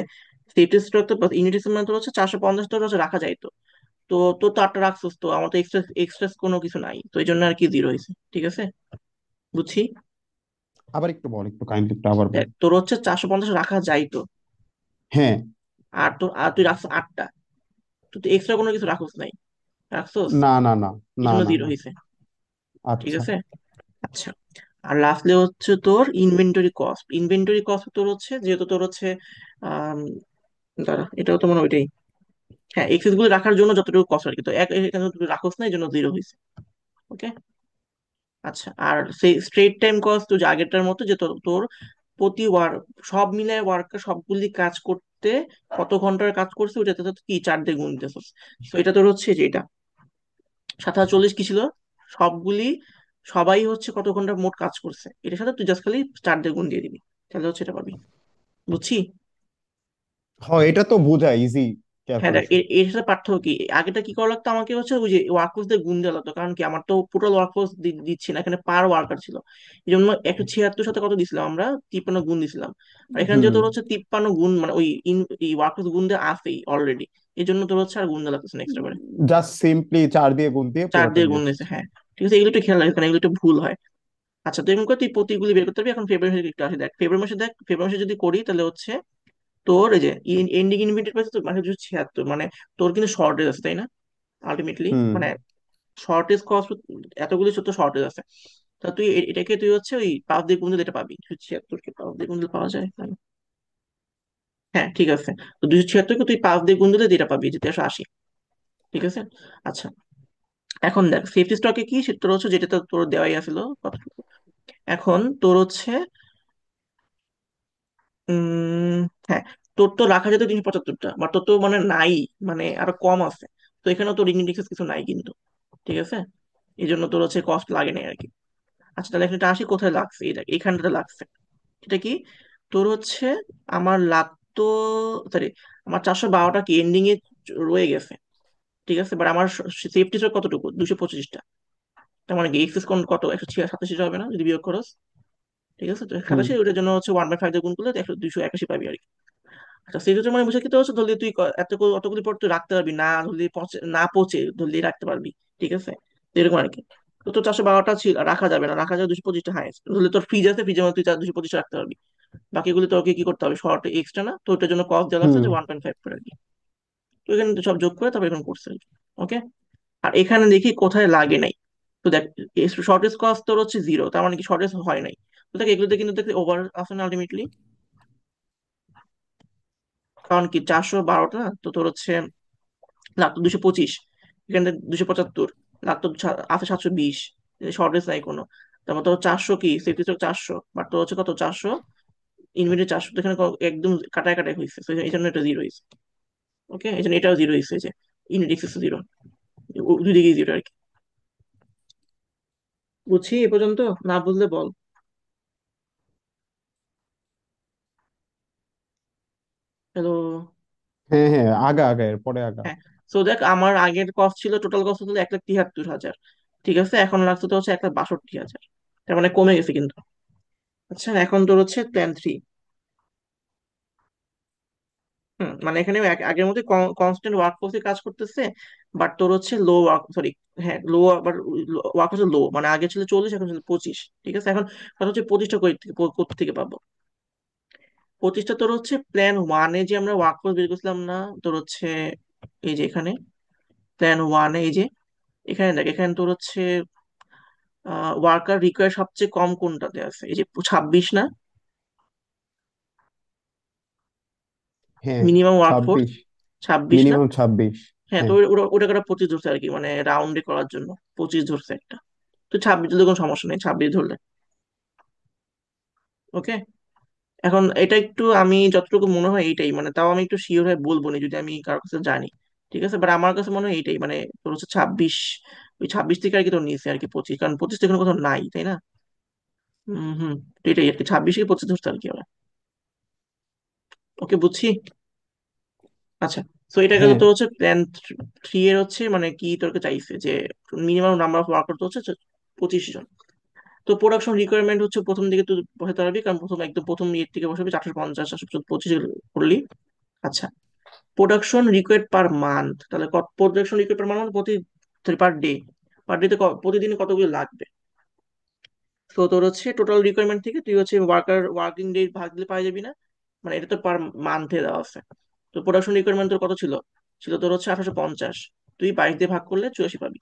সিটি স্টক তো ইউনিট মানে তোর হচ্ছে 450 তোর হচ্ছে রাখা যাইতো, তো তো তারটা রাখছিস, তো আমার তো এক্সট্রা এক্সট্রা কোনো কিছু নাই, তো এই জন্য আর কি জিরো হয়েছে, ঠিক আছে, বুঝছি। আবার একটু বল, একটু কাইন্ডলি একটু আবার বল। দেখ তোর হচ্ছে 450 রাখা যাইতো, হ্যাঁ। আর তুই রাখছিস 8টা, তো তুই এক্সট্রা কোনো কিছু রাখছিস নাই, রাখছোস, না না না, এই না জন্য না জিরো না। হয়েছে, ঠিক আচ্ছা। আছে। আচ্ছা, আর লাস্টলি হচ্ছে তোর ইনভেন্টরি কস্ট। ইনভেন্টরি কস্ট তোর হচ্ছে যেহেতু তোর হচ্ছে আহ দাঁড়া, এটাও তো মনে হয় ওইটাই, হ্যাঁ এক্সেস গুলো রাখার জন্য যতটুকু কস্ট আর কি, তো এখানে তুই রাখোস না এই জন্য জিরো হয়েছে। ওকে। আচ্ছা, আর সেই স্ট্রেট টাইম কস্ট তো যে আগেরটার মতো, যে তোর তোর প্রতি সব মিলায় ওয়ার্কার সবগুলি কাজ করতে কত ঘন্টার কাজ করছে ওইটাতে তো কি 4 দিয়ে গুণ দিতেছস। তো এটা তোর হচ্ছে যে এটা 740 কি ছিল, সবগুলি সবাই হচ্ছে কত ঘন্টা মোট কাজ করছে এটার সাথে তুই জাস্ট খালি 4 দিয়ে গুণ দিয়ে দিবি, তাহলে হচ্ছে এটা পাবি, বুঝছি। হয়, এটা তো বোঝা ইজি হ্যাঁ দেখ, ক্যালকুলেশন। এর সাথে পার্থক্য কি, আগেটা কি করা লাগতো আমাকে হচ্ছে ওই যে ওয়ার্কফোর্স দিয়ে গুণ দেওয়া লাগতো, কারণ কি আমার তো টোটাল ওয়ার্কফোর্স দিচ্ছি না, এখানে পার ওয়ার্কার ছিল, এই জন্য 176 সাথে কত দিছিলাম আমরা, 53 গুণ দিছিলাম। আর এখানে যে হুম। তোর হচ্ছে 53 গুণ মানে ওই এই ওয়ার্কফোর্স গুণ দেওয়া আছেই অলরেডি, এই জন্য তোর হচ্ছে আর গুণ দেওয়া লাগতেছে না এক্সট্রা করে, জাস্ট সিম্পলি 4 দিয়ে গুণ দিয়ে 4 পুরোটা দিয়ে দিয়ে গুণ দিয়েছে, দিচ্ছি। হ্যাঁ। ঠিক আছে, এগুলো একটু খেয়াল রাখবে কারণ এগুলো একটু ভুল হয়। আচ্ছা, তো এরকম করে তুই প্রতিগুলি বের করতে পারবি। এখন ফেব্রুয়ারি মাসে একটু আসি, দেখ ফেব্রুয়ারি মাসে, দেখ ফেব্রুয়ারি মাসে যদি করি তাহলে হচ্ছে তোর এই যে এন্ডিং ইনভেন্টরি প্রাইস তোর মানে 76, মানে তোর কিন্তু শর্টেজ আছে তাই না, আলটিমেটলি হুম। মানে শর্টেজ কস্ট এতগুলি ছোট শর্টেজ আছে। তা তুই এটাকে তুই হচ্ছে ওই 5 দিয়ে গুণ দিলে এটা পাবি, 276 কে 5 দিয়ে গুণ দিলে পাওয়া যায় হ্যাঁ ঠিক আছে। তো 276 কে তুই 5 দিয়ে গুণ দিলে যেটা পাবি যে 380, ঠিক আছে। আচ্ছা, এখন দেখ সেফটি স্টকে কি সেটা তোর হচ্ছে যেটা তোর দেওয়াই আছিল কতটুকু, এখন তোর হচ্ছে উম হ্যাঁ, তোর তো রাখা যেত 375টা, বাট তোর তো মানে নাই, মানে আরো কম আছে, তো এখানে তোর ইন্ডেক্স কিছু নাই কিন্তু, ঠিক আছে, এই জন্য তোর হচ্ছে কস্ট লাগে নাই আর কি। আচ্ছা, তাহলে এখানে আসি কোথায় লাগছে, এই দেখ এখানটাতে লাগছে, এটা কি তোর হচ্ছে আমার লাগতো, সরি, আমার 412টা কি এন্ডিং এ রয়ে গেছে, ঠিক আছে, বাট আমার সেফটি স্টক কতটুকু, 225টা, তার মানে কি এক্সেস কোন কত, 187 হবে না যদি বিয়োগ খরচ, ঠিক আছে, তো হুম। 87 ওটার জন্য হচ্ছে 1/5 দিয়ে গুণ করলে 281 পাবি আর কি। আচ্ছা, সেক্ষেত্রে মানে বুঝে কি হচ্ছে, ধরলি তুই অতগুলি পর তুই রাখতে পারবি না, ধরলি না পচে ধরলি রাখতে পারবি, ঠিক আছে, তো এরকম আর কি। তো তোর 412টা ছিল রাখা যাবে না, রাখা যাবে 225টা হাইয়েস্ট, ধরলি তোর ফ্রিজ আছে, ফ্রিজের মধ্যে তুই 225 রাখতে পারবি, বাকিগুলি তোকে কি করতে হবে শর্ট এক্সট্রা না, তো ওটার জন্য কস্ট দেওয়া লাগছে হুম। যে 1/5 করে আর কি। তো এখানে তো সব যোগ করে তারপর এরকম করছে আর কি। ওকে। আর এখানে দেখি কোথায় লাগে নাই, তো দেখ শর্টেজ কস্ট তোর হচ্ছে জিরো, তার মানে কি শর্টেজ হয় নাই, তো দেখ এগুলোতে কিন্তু দেখ ওভার আসে না আলটিমেটলি, কারণ কি 412টা না, তো তোর হচ্ছে লাগতো 225, এখানে 275, লাগতো আছে 720, শর্টেজ নাই কোনো, তারপর তো 400 কি সেফটি স্টক 400, বাট তো হচ্ছে কত 400, ইনভেন্টরি 400, তো এখানে একদম কাটায় কাটায় হয়েছে, তো এই জন্য এটা জিরো হয়েছে। ওকে, এই জন্য এটাও জিরো হয়েছে, যে ইনডেক্স জিরো, দুই দিকেই জিরো আর কি, বুঝছি এ পর্যন্ত, না বুঝলে বল। হ্যালো। হ্যাঁ হ্যাঁ, আগা আগা এরপরে আগা। হ্যাঁ, তো দেখ আমার আগের কস্ট ছিল, টোটাল কস্ট ছিল 1,73,000, ঠিক আছে, এখন লাগছে তো হচ্ছে 1,62,000, তার মানে কমে গেছে কিন্তু। আচ্ছা, এখন তোর হচ্ছে প্ল্যান 3। মানে এখানে আগের মধ্যে কনস্ট্যান্ট ওয়ার্ক ফোর্সে কাজ করতেছে, বাট তোর হচ্ছে লো ওয়ার্ক, সরি, হ্যাঁ লো, আবার ওয়ার্ক হচ্ছে লো, মানে আগে ছিল 40 এখন ছিল 25, ঠিক আছে। এখন কথা হচ্ছে 25টা কোথা থেকে পাবো, 25টা তোর হচ্ছে প্ল্যান 1-এ যে আমরা ওয়ার্ক ফোর্স বের করছিলাম না, তোর হচ্ছে এই যে এখানে প্ল্যান 1-এ এই যে এখানে দেখ, এখানে তোর হচ্ছে ওয়ার্কার রিকোয়ার সবচেয়ে কম কোনটাতে আছে, এই যে 26 না, হ্যাঁ, মিনিমাম ওয়ার্কফোর্স 26। 26 না? মিনিমাম 26। হ্যাঁ, তো হ্যাঁ ওটাকে ওরা 25 ধরছে আর কি, মানে রাউন্ডে করার জন্য 25 ধরছে একটা। তো 26 ধরলে কোনো সমস্যা নেই, 26 ধরলে। ওকে। এখন এটা একটু আমি যতটুকু মনে হয় এইটাই, মানে তাও আমি একটু শিওর হয়ে বলবো না যদি আমি কারোর কাছে জানি। ঠিক আছে, বাট আমার কাছে মনে হয় এইটাই, মানে তোর হচ্ছে 26, ওই 26 থেকে আর কি তোর নিচে আর কি 25, কারণ 25 থেকে কোনো কোথাও নাই, তাই না? হুম। তো এটাই আর কি, 26 থেকে 25 ধরছে আর কি ওরা। ওকে, বুঝছি। আচ্ছা, তো এটা গেল হ্যাঁ। তো হচ্ছে প্ল্যান 3 এর হচ্ছে মানে কি তোরকে চাইছে যে মিনিমাম নাম্বার অফ ওয়ার্কার তো হচ্ছে 25 জন। তো প্রোডাকশন রিকোয়ারমেন্ট হচ্ছে প্রথম দিকে তুই বসাতে পারবি, কারণ একদম প্রথম ইয়ের থেকে বসাবি 450, 425 করলি। আচ্ছা, প্রোডাকশন রিকোয়ার্ড পার মান্থ, তাহলে প্রোডাকশন রিকোয়ার্ড পার মান্থ প্রতি, sorry per day, per day তে প্রতিদিনে কতগুলো লাগবে। তো তোর হচ্ছে টোটাল রিকোয়ারমেন্ট থেকে তুই হচ্ছে ওয়ার্কিং ডে ভাগ দিলে পাই যাবি না, মানে এটা তো পার মান্থে দেওয়া আছে। তো প্রোডাকশন রিকোয়ারমেন্ট তোর কত ছিল? ছিল তোর হচ্ছে 850, তুই 22 দিয়ে ভাগ করলে 84 পাবি।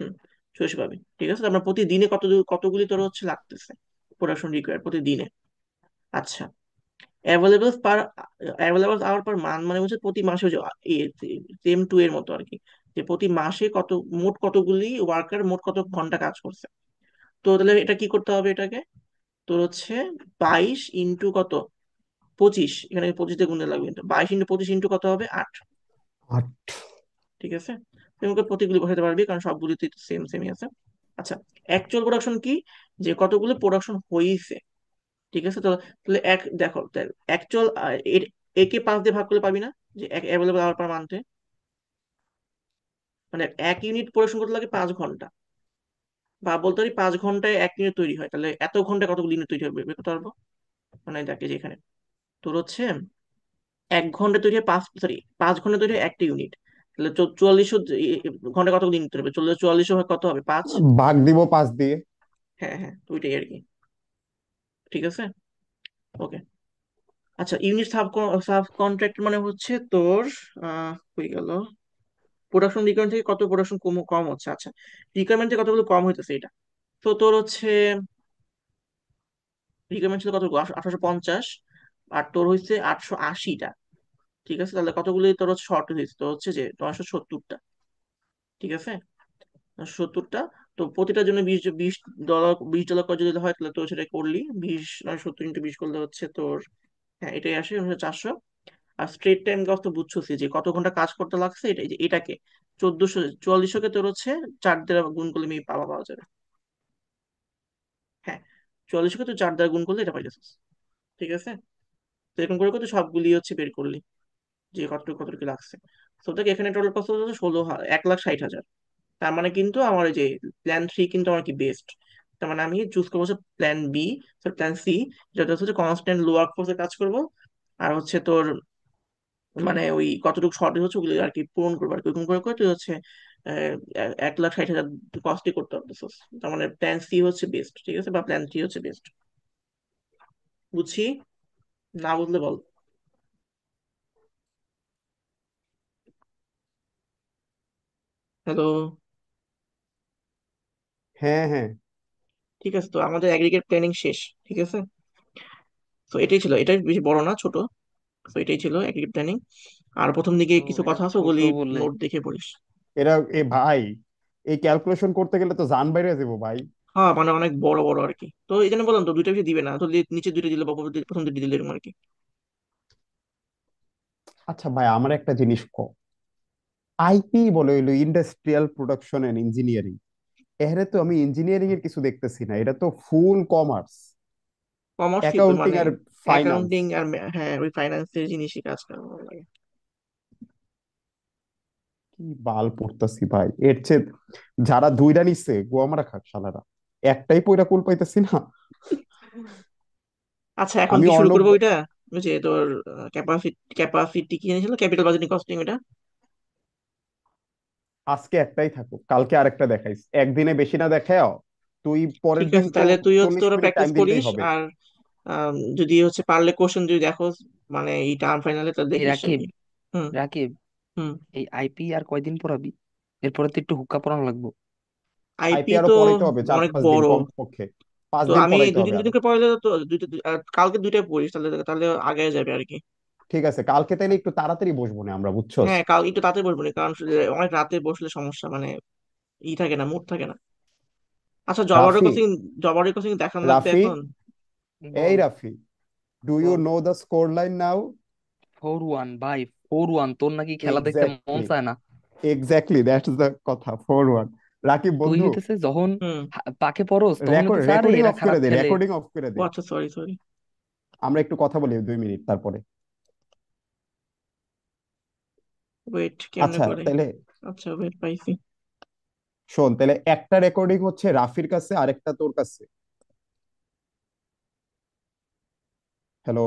হুম, 84 পাবি, ঠিক আছে। তো আমরা প্রতিদিনে কতগুলি তোর হচ্ছে লাগতেছে প্রোডাকশন রিকোয়ার প্রতিদিনে। আচ্ছা, অ্যাভেলেবল পার অ্যাভেলেবল আওয়ার পার মান্থ মানে হচ্ছে প্রতি মাসে হচ্ছে সেম টু এর মতো আর কি, যে প্রতি মাসে মোট কতগুলি ওয়ার্কার মোট কত ঘন্টা কাজ করছে। তো তাহলে এটা কি করতে হবে এটাকে, তোর হচ্ছে 22 ইন্টু কত, 25, এখানে 25 দিয়ে গুণে লাগবে, কিন্তু 22 ইন্টু 25 ইন্টু কত হবে, 8। 8। ঠিক আছে, তুমি ওকে প্রতিগুলি বসাতে পারবি কারণ সবগুলিতে সেম সেমই আছে। আচ্ছা, অ্যাকচুয়াল প্রোডাকশন কি, যে কতগুলো প্রোডাকশন হয়েছে। ঠিক আছে, তো তাহলে দেখো অ্যাকচুয়াল একে 5 দিয়ে ভাগ করলে পাবি না, যে অ্যাভেলেবল আওয়ার পার মান্থে, মানে 1 ইউনিট প্রোডাকশন করতে লাগে 5 ঘন্টা, বা বলতে পারি 5 ঘন্টায় 1 ইউনিট তৈরি হয়, তাহলে এত ঘন্টায় কতগুলো ইউনিট তৈরি হবে বের করতে পারবো। মানে দেখে যে এখানে তোর হচ্ছে 1 ঘন্টা তৈরি হয় 5 ঘন্টা তৈরি হয় একটা ইউনিট, তাহলে 4400 ঘন্টা কতগুলো ইউনিট তৈরি হবে, 4400 হয় কত হবে, 5। ভাগ দিব 5 দিয়ে। হ্যাঁ, তো ওইটাই আর কি। ঠিক আছে, ওকে। আচ্ছা, ইউনিট সাব কন্ট্রাক্ট মানে হচ্ছে তোর হয়ে গেল প্রোডাকশন রিকোয়ারমেন্ট থেকে কত প্রোডাকশন কম কম হচ্ছে। আচ্ছা, রিকোয়ারমেন্ট থেকে কতগুলো কম হইতেছে এটা। তো তোর হচ্ছে রিকোয়ারমেন্ট ছিল কত, 850, আর তোর হচ্ছে 880টা। ঠিক আছে, তাহলে কতগুলি তোর হচ্ছে শর্ট হয়েছে, তো হচ্ছে যে 970টা। ঠিক আছে, 70টা। তো প্রতিটার জন্য 20 ডলার, $20 করে যদি হয় তাহলে তোর সেটা করলি 20, 970 ইন্টু 20 করলে হচ্ছে তোর, হ্যাঁ এটাই আসে 400। আর স্ট্রেট টাইম কস্ট তো বুঝছোসই যে কত ঘন্টা কাজ করতে লাগছে, এটাকে 4400 কে তোর হচ্ছে 4 দ্বারা গুণ করলে পাওয়া যাবে। হ্যাঁ, 4400 কে তুই 4 দ্বারা গুণ করলে এটা পাই যাচ্ছিস। ঠিক আছে, তো এরকম করে করে তুই সবগুলি হচ্ছে বের করলি যে কতটুকু কতটুকু লাগছে। তো দেখ এখানে টোটাল কত হচ্ছে 1,60,000। তার মানে কিন্তু আমার এই যে প্ল্যান 3 কিন্তু আমার কি বেস্ট। তার মানে আমি চুজ করবো হচ্ছে প্ল্যান বি, প্ল্যান সি, যেটা হচ্ছে কনস্ট্যান্ট লো ওয়ার্ক ফোর্সে কাজ করবো, আর হচ্ছে তোর মানে ওই কতটুকু শর্টেজ হচ্ছে ওগুলো আর কি পূরণ করবো আর কি, ওরকম করে করে তুই হচ্ছে 1,60,000 কস্টই করতে পারতেছিস। তার মানে প্ল্যান সি হচ্ছে বেস্ট, ঠিক আছে, বা প্ল্যান থ্রি হচ্ছে বেস্ট। বুঝছি, না বুঝলে বল। হ্যালো। হ্যাঁ হ্যাঁ। ঠিক আছে, তো আমাদের অ্যাগ্রিগেট প্ল্যানিং শেষ। ঠিক আছে, তো এটাই ছিল, এটাই বেশি বড় না, ছোট। তো এটাই ছিল অ্যাগ্রিগেট প্ল্যানিং। আর প্রথম দিকে তো কিছু এটা কথা আছে ছোট ওগুলি বলে, নোট দেখে পড়িস। এরা এ ভাই, এই ক্যালকুলেশন করতে গেলে তো জান বাইরে যাবো ভাই। হ্যাঁ, মানে অনেক বড় বড় আর কি, তো এই জন্য বললাম তো দুইটা বেশি দিবে না, তো নিচে দুইটা দিলে বা প্রথম দুইটা দিলে এরকম আর কি। আচ্ছা ভাই, আমার একটা জিনিস আইপি বলে হইলো ইন্ডাস্ট্রিয়াল প্রোডাকশন এন্ড ইঞ্জিনিয়ারিং। এখানে তো আমি ইঞ্জিনিয়ারিং এর কিছু দেখতেছি না, এটা তো ফুল কমার্স, কমার্সই তো অ্যাকাউন্টিং মানে আর ফাইন্যান্স। অ্যাকাউন্টিং আর হ্যাঁ ওই ফাইন্যান্সের জিনিসই কাজ করা ভালো লাগে। কি বাল পড়তাছি ভাই, এর চেয়ে যারা দুইটা নিচ্ছে গোয়া মারা খাক শালারা, একটাই পয়রা কুল পাইতেছি না। আচ্ছা, এখন আমি কি শুরু অর্ণব, করবো ওইটা, ওই যে তোর ক্যাপাসিটি কি জানিস, ক্যাপিটাল বাজেটিং কস্টিং ওটা। আজকে একটাই থাকুক, কালকে আরেকটা দেখাইস, একদিনে বেশি না দেখাও। তুই পরের ঠিক দিন আছে, তো তাহলে তুই হচ্ছে 40 তোরা মিনিট প্র্যাকটিস টাইম দিলেই করিস, হবে। আর যদি হচ্ছে পারলে কোশ্চেন যদি দেখো মানে এই টার্ম ফাইনালে তা এই দেখিস আর রাকিব, কি। হুম। রাকিব, হুম। এই আইপি আর কয়দিন পড়াবি? এরপরে তো একটু হুক্কা পড়ানো লাগবো। আইপি আইপি আরো তো পড়াইতে হবে চার অনেক পাঁচ দিন বড়। কমপক্ষে, পাঁচ তো দিন আমি পড়াইতে দুই হবে দিন আরো। দুদিনকে পড়াইলে তো কালকে দুইটাই পড়িস, তাহলে তাহলে আগে যাবে আর কি। ঠিক আছে, কালকে তাইলে একটু তাড়াতাড়ি বসবো না আমরা, বুঝছস? হ্যাঁ, কাল একটু তাড়াতাড়ি বসবো না, কারণ অনেক রাতে বসলে সমস্যা, মানে ই থাকে না, মুড থাকে না। আচ্ছা, রাফি, জবারি কোচিং দেখান লাগবে রাফি, এখন। এই বল। রাফি, ডু ইউ বল। Know the score line now? 4-1 ভাই, 4-1। তোর নাকি খেলা দেখতে মন এক্স্যাক্টলি, চায় না? এক্স্যাক্টলি, দ্যাটস দ্য কথা, 4-1। রাকিব তুই বন্ধু, হইতেছে যখন হুম। পাকে পড়োস তখন হইতেছে আরে রেকর্ডিং এরা অফ করে খারাপ দে, খেলে। রেকর্ডিং অফ করে ও দে। আচ্ছা, সরি সরি। আমরা একটু কথা বলি 2 মিনিট তারপরে। ওয়েট, কেমনে আচ্ছা করে? তাহলে আচ্ছা, ওয়েট, পাইছি। শোন, তাহলে একটা রেকর্ডিং হচ্ছে রাফির কাছে, আরেকটা তোর কাছে। হ্যালো।